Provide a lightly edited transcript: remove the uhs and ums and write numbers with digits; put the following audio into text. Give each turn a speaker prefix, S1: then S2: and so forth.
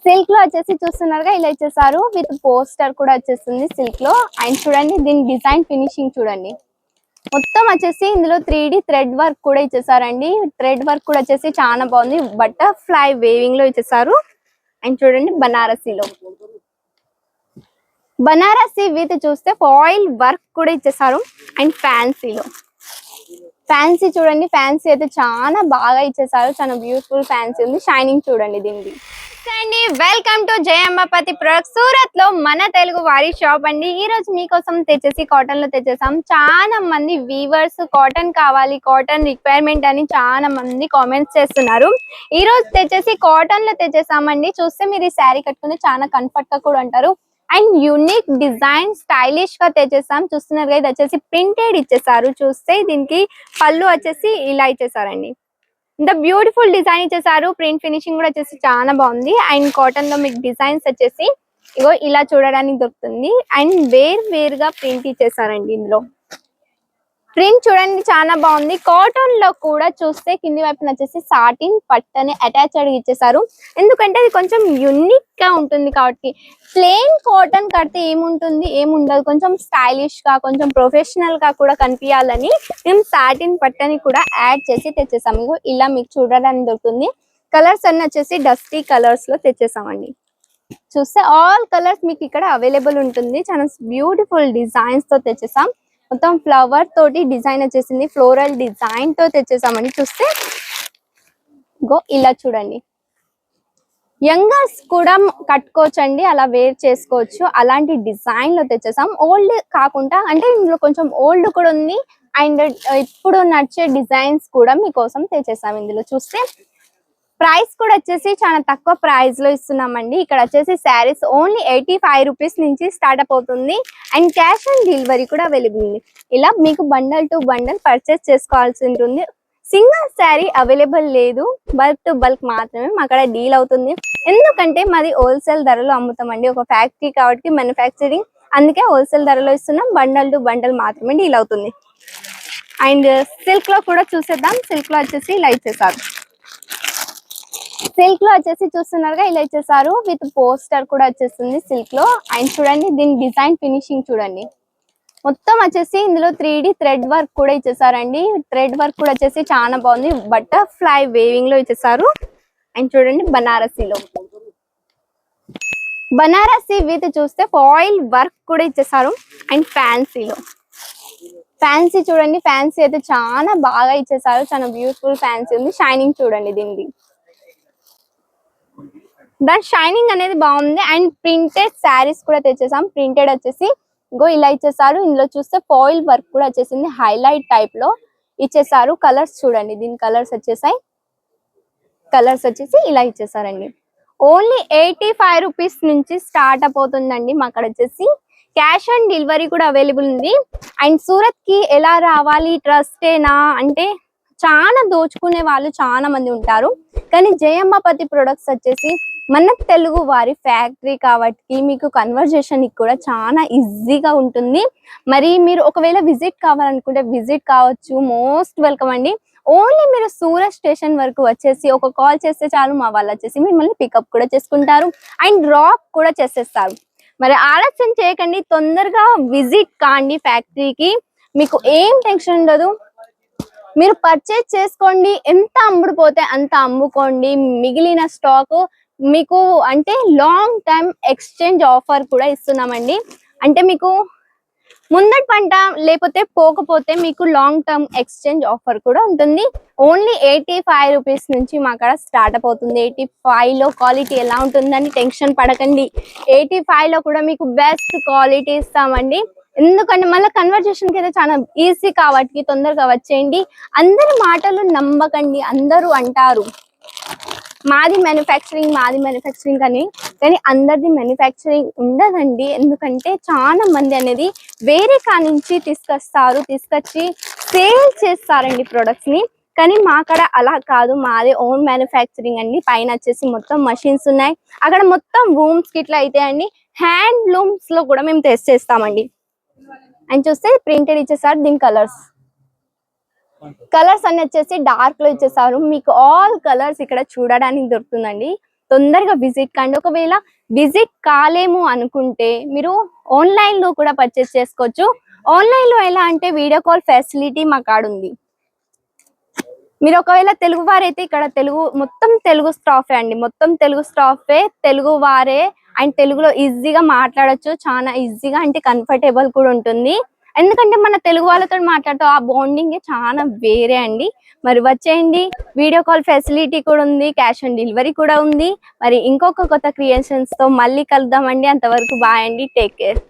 S1: Silk లో వచ్చేసి చూస్తున్నారుగా ఇలా ఇచ్చేసారు విత్ పోస్టర్ కూడా వచ్చేస్తుంది సిల్క్ లో. అండ్ చూడండి దీని డిజైన్ ఫినిషింగ్ చూడండి. మొత్తం వచ్చేసి ఇందులో 3D థ్రెడ్ వర్క్ కూడా ఇచ్చేసారండి. థ్రెడ్ వర్క్ కూడా వచ్చేసి చాలా బాగుంది. బటర్ఫ్లై వేవింగ్ లో ఇచ్చేసారు. అండ్ చూడండి బనారసి విత్ చూస్తే ఫాయిల్ వర్క్ కూడా ఇచ్చేసారు. అండ్ ఫ్యాన్సీ చూడండి, ఫ్యాన్సీ అయితే చాలా బాగా ఇచ్చేసారు. చాలా బ్యూటిఫుల్ ఫ్యాన్సీ ఉంది. షైనింగ్ చూడండి దీనికి. అండి వెల్కమ్ టు జయంబాపతి ప్రొడక్ట్స్. సూరత్ లో మన తెలుగు వారి షాప్ అండి. ఈ రోజు మీకోసం తెచ్చేసి కాటన్ లో తెచ్చేసాం. చాలా మంది వీవర్స్ కాటన్ కావాలి, కాటన్ రిక్వైర్మెంట్ అని చాలా మంది కామెంట్స్ చేస్తున్నారు. ఈ రోజు తెచ్చేసి కాటన్ లో తెచ్చేసామండి. చూస్తే మీరు ఈ శారీ కట్టుకుని చాలా కంఫర్ట్ గా కూడా ఉంటారు. అండ్ యూనిక్ డిజైన్ స్టైలిష్ గా తెచ్చేసాం. చూస్తున్నారు కదా, ఇది వచ్చేసి ప్రింటెడ్ ఇచ్చేసారు. చూస్తే దీనికి పళ్ళు వచ్చేసి ఇలా ఇచ్చేసారండి. ఇంత బ్యూటిఫుల్ డిజైన్ ఇచ్చేసారు. ప్రింట్ ఫినిషింగ్ కూడా వచ్చేసి చాలా బాగుంది. అండ్ కాటన్ లో మీకు డిజైన్స్ వచ్చేసి ఇగో ఇలా చూడడానికి దొరుకుతుంది. అండ్ వేరుగా ప్రింట్ ఇచ్చేసారండి. ఇందులో ప్రింట్ చూడండి చాలా బాగుంది. కాటన్ లో కూడా చూస్తే కింది వైపున వచ్చేసి సాటిన్ పట్టని అటాచ్డ్ ఇచ్చేసారు. ఎందుకంటే అది కొంచెం యూనిక్ గా ఉంటుంది కాబట్టి. ప్లెయిన్ కాటన్ కడితే ఏముంటుంది, ఏముండదు. కొంచెం స్టైలిష్ గా, కొంచెం ప్రొఫెషనల్ గా కూడా కనిపించాలని మేము సాటిన్ పట్టని కూడా యాడ్ చేసి తెచ్చేసాము. ఇలా మీకు చూడడానికి దొరుకుతుంది. కలర్స్ అన్ని వచ్చేసి డస్టీ కలర్స్ లో తెచ్చేసామండి. చూస్తే ఆల్ కలర్స్ మీకు ఇక్కడ అవైలబుల్ ఉంటుంది. చాలా బ్యూటిఫుల్ డిజైన్స్ తో తెచ్చేసాం. మొత్తం ఫ్లవర్ తోటి డిజైన్ వచ్చేసింది. ఫ్లోరల్ డిజైన్ తో తెచ్చేసామని. చూస్తే ఇలా చూడండి. యంగర్స్ కూడా కట్టుకోవచ్చండి, అలా వేర్ చేసుకోవచ్చు. అలాంటి డిజైన్ లో తెచ్చేసాం. ఓల్డ్ కాకుండా అంటే ఇందులో కొంచెం ఓల్డ్ కూడా ఉంది. అండ్ ఇప్పుడు నచ్చే డిజైన్స్ కూడా మీకోసం తెచ్చేసాం. ఇందులో చూస్తే ప్రైస్ కూడా వచ్చేసి చాలా తక్కువ ప్రైస్ లో ఇస్తున్నామండి. ఇక్కడ వచ్చేసి శారీస్ ఓన్లీ 85 రూపీస్ నుంచి స్టార్ట్అప్ అవుతుంది. అండ్ క్యాష్ ఆన్ డెలివరీ కూడా అవైలబుల్ ఉంది. ఇలా మీకు బండల్ టు బండల్ పర్చేస్ చేసుకోవాల్సి ఉంటుంది. సింగిల్ శారీ అవైలబుల్ లేదు, బల్క్ టు బల్క్ మాత్రమే అక్కడ డీల్ అవుతుంది. ఎందుకంటే మాది హోల్సేల్ ధరలో అమ్ముతామండి. ఒక ఫ్యాక్టరీ కాబట్టి మ్యానుఫ్యాక్చరింగ్, అందుకే హోల్సేల్ ధరలో ఇస్తున్నాం. బండల్ టు బండల్ మాత్రమే డీల్ అవుతుంది. అండ్ సిల్క్ లో కూడా చూసేద్దాం. సిల్క్ లో వచ్చేసి ఇలా ఇచ్చేసారు. సిల్క్ లో వచ్చేసి చూస్తున్నారుగా ఇలా ఇచ్చేసారు విత్ పోస్టర్ కూడా వచ్చేస్తుంది సిల్క్ లో. అండ్ చూడండి దీని డిజైన్ ఫినిషింగ్ చూడండి. మొత్తం వచ్చేసి ఇందులో 3D థ్రెడ్ వర్క్ కూడా ఇచ్చేసారండి. థ్రెడ్ వర్క్ కూడా వచ్చేసి చాలా బాగుంది. బటర్ఫ్లై వేవింగ్ లో ఇచ్చేసారు. అండ్ చూడండి బనారసి విత్ చూస్తే ఫాయిల్ వర్క్ కూడా ఇచ్చేసారు. అండ్ ఫ్యాన్సీ చూడండి, ఫ్యాన్సీ అయితే చాలా బాగా ఇచ్చేసారు. చాలా బ్యూటిఫుల్ ఫ్యాన్సీ ఉంది. షైనింగ్ చూడండి దీనికి. దాని షైనింగ్ అనేది బాగుంది. అండ్ ప్రింటెడ్ శారీస్ కూడా తెచ్చేసాం. ప్రింటెడ్ వచ్చేసి ఇలా ఇచ్చేసారు. ఇందులో చూస్తే ఫాయిల్ వర్క్ కూడా వచ్చేసింది. హైలైట్ టైప్ లో ఇచ్చేసారు. కలర్స్ చూడండి, దీని కలర్స్ వచ్చేసి ఇలా ఇచ్చేసారండి. ఓన్లీ 85 రూపీస్ నుంచి స్టార్ట్ అయిపోతుందండి. మా అక్కడ వచ్చేసి క్యాష్ ఆన్ డెలివరీ కూడా అవైలబుల్ ఉంది. అండ్ సూరత్ కి ఎలా రావాలి, ట్రస్టేనా అంటే చాలా దోచుకునే వాళ్ళు చాలా మంది ఉంటారు. కానీ జయంబాపతి ప్రొడక్ట్స్ వచ్చేసి మన తెలుగు వారి ఫ్యాక్టరీ కాబట్టి మీకు కన్వర్జేషన్ కూడా చాలా ఈజీగా ఉంటుంది. మరి మీరు ఒకవేళ విజిట్ కావాలనుకుంటే విజిట్ కావచ్చు. మోస్ట్ వెల్కమ్ అండి. ఓన్లీ మీరు సూరత్ స్టేషన్ వరకు వచ్చేసి ఒక కాల్ చేస్తే చాలు, మా వాళ్ళు వచ్చేసి మిమ్మల్ని పికప్ కూడా చేసుకుంటారు. అండ్ డ్రాప్ కూడా చేసేస్తారు. మరి ఆలస్యం చేయకండి, తొందరగా విజిట్ కాండి ఫ్యాక్టరీకి. మీకు ఏం టెన్షన్ ఉండదు. మీరు పర్చేజ్ చేసుకోండి. ఎంత అమ్ముడుపోతే అంత అమ్ముకోండి. మిగిలిన స్టాక్ మీకు అంటే లాంగ్ టైం ఎక్స్చేంజ్ ఆఫర్ కూడా ఇస్తున్నామండి. అంటే మీకు ముందటి పంట లేకపోతే పోకపోతే మీకు లాంగ్ టర్మ్ ఎక్స్చేంజ్ ఆఫర్ కూడా ఉంటుంది. ఓన్లీ 85 రూపీస్ నుంచి మా అక్కడ స్టార్ట్అప్ అవుతుంది. 85 లో క్వాలిటీ ఎలా ఉంటుందని టెన్షన్ పడకండి. 85 లో కూడా మీకు బెస్ట్ క్వాలిటీ ఇస్తామండి. ఎందుకంటే మళ్ళీ కన్వర్జేషన్ కి అయితే చాలా ఈజీ కాబట్టి తొందరగా వచ్చేయండి. అందరి మాటలు నమ్మకండి. అందరూ అంటారు మాది మ్యానుఫ్యాక్చరింగ్ అని, కానీ అందరిది మ్యానుఫ్యాక్చరింగ్ ఉండదండి. ఎందుకంటే చాలా మంది అనేది వేరే నుంచి తీసుకొచ్చి సేల్ చేస్తారండి ప్రొడక్ట్స్ ని. కానీ మా అక్కడ అలా కాదు, మాది ఓన్ మ్యానుఫ్యాక్చరింగ్ అండి. పైన వచ్చేసి మొత్తం మషిన్స్ ఉన్నాయి. అక్కడ మొత్తం రూమ్స్ కి ఇట్లా అయితే అండి హ్యాండ్లూమ్స్ లో కూడా మేము టెస్ట్ చేస్తామండి. అండ్ చూస్తే ప్రింటెడ్ ఇచ్చేసారు. దీని కలర్స్ అన్ని వచ్చేసి డార్క్ లో ఇచ్చేసారు. మీకు ఆల్ కలర్స్ ఇక్కడ చూడడానికి దొరుకుతుందండి. తొందరగా విజిట్ కండి. ఒకవేళ విజిట్ కాలేము అనుకుంటే మీరు ఆన్లైన్ లో కూడా పర్చేస్ చేసుకోవచ్చు. ఆన్లైన్ లో ఎలా అంటే వీడియో కాల్ ఫెసిలిటీ మా కాడ ఉంది. మీరు ఒకవేళ తెలుగు వారైతే ఇక్కడ మొత్తం తెలుగు స్టాఫే అండి, మొత్తం తెలుగు స్టాఫే, తెలుగు వారే అండ్ తెలుగులో ఈజీగా మాట్లాడొచ్చు. చాలా ఈజీగా అంటే కంఫర్టబుల్ కూడా ఉంటుంది. ఎందుకంటే మన తెలుగు వాళ్ళతో మాట్లాడుతూ ఆ బాండింగ్ చాలా వేరే అండి. మరి వచ్చేయండి, వీడియో కాల్ ఫెసిలిటీ కూడా ఉంది, క్యాష్ ఆన్ డెలివరీ కూడా ఉంది. మరి ఇంకొక కొత్త క్రియేషన్స్ తో మళ్ళీ కలుద్దామండి. అంతవరకు బాయ్ అండి, టేక్ కేర్.